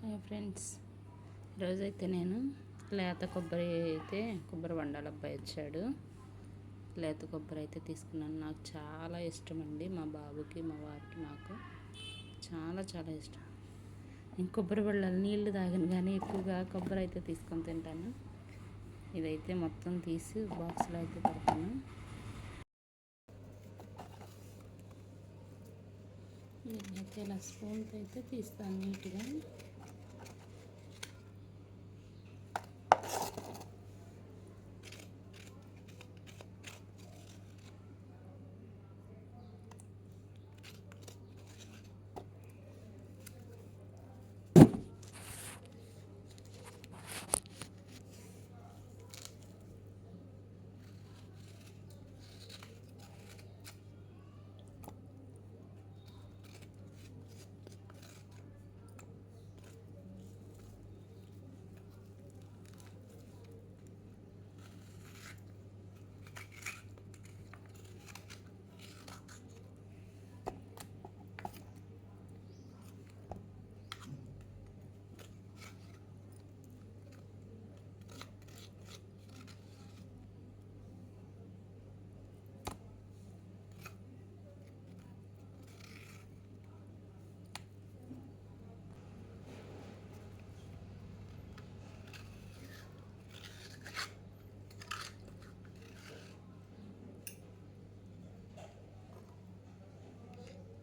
Hi friends, ఈరోజైతే నేను లేత కొబ్బరి వండాలి. అబ్బాయి వచ్చాడు. లేత కొబ్బరి అయితే తీసుకున్నాను. నాకు చాలా ఇష్టం అండి. మా బాబుకి, మా వారికి, నాకు చాలా చాలా ఇష్టం. నేను కొబ్బరి బొండాలు నీళ్లు తాగను, కానీ ఎక్కువగా కొబ్బరి అయితే తీసుకొని తింటాను. ఇదైతే మొత్తం తీసి బాక్స్లో అయితే పెడతాను. నేనైతే ఇలా స్పూన్తో అయితే తీస్తాను నీట్గా.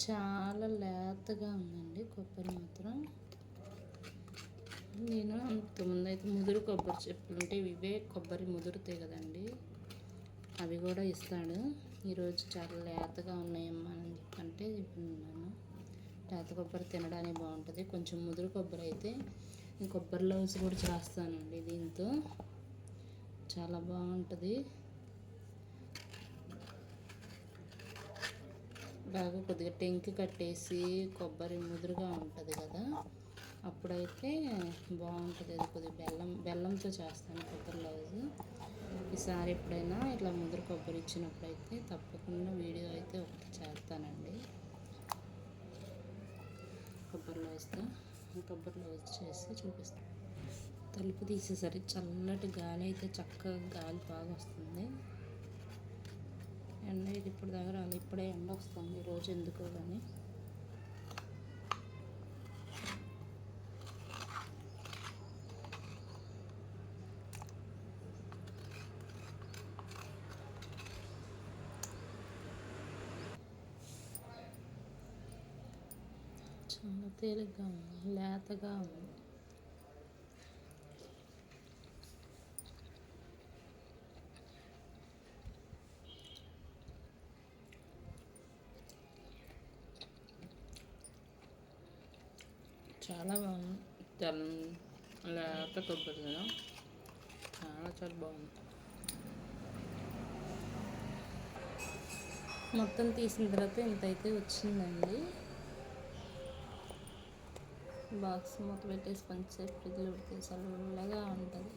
చాలా లేతగా ఉందండి కొబ్బరి మాత్రం. నేను అంతకుముందు అయితే ముదురు కొబ్బరి చెప్పులు ఉంటే ఇవే కొబ్బరి ముదురుతాయి కదండి, అవి కూడా ఇస్తాడు. ఈరోజు చాలా లేతగా ఉన్నాయమ్మా అని చెప్పంటే చెప్తున్నాను. లేత కొబ్బరి తినడానికి బాగుంటుంది. కొంచెం ముదురు కొబ్బరి అయితే కొబ్బరి లవ్స్ కూడా చేస్తానండి. దీంతో చాలా బాగుంటుంది. బాగా కొద్దిగా టెంకి కట్టేసి కొబ్బరి ముదురుగా ఉంటుంది కదా, అప్పుడైతే బాగుంటుంది. అది కొద్దిగా బెల్లంతో చేస్తాను కొబ్బరి లవ్స్. ఈసారి ఎప్పుడైనా ఇట్లా ముదురు కొబ్బరి ఇచ్చినప్పుడైతే తప్పకుండా వీడియో అయితే ఒకటి చేస్తానండి. కొబ్బరి లవ్స్ చేసి చూపిస్తాను. తలుపు తీసేసరికి చల్లటి గాలి అయితే చక్కగా గాలి బాగా వస్తుంది. ఎండ ఇది ఇప్పుడు దగ్గర రాలి, ఇప్పుడే ఎండ వస్తుంది ఈరోజు ఎందుకో కానీ. చాలా తేలిగ్గా ఉంది, లేతగా ఉంది. చాలా బాగుంది. లేత కొబ్బరి కదా, చాలా చాలా బాగుంది. మొత్తం తీసిన తర్వాత ఇంత అయితే వచ్చిందండి. బాక్స్ మూత పెట్టేసి కొంచెంసేపు ఫ్రిడ్జ్లో పెడితే చల్లగా ఉంటుంది.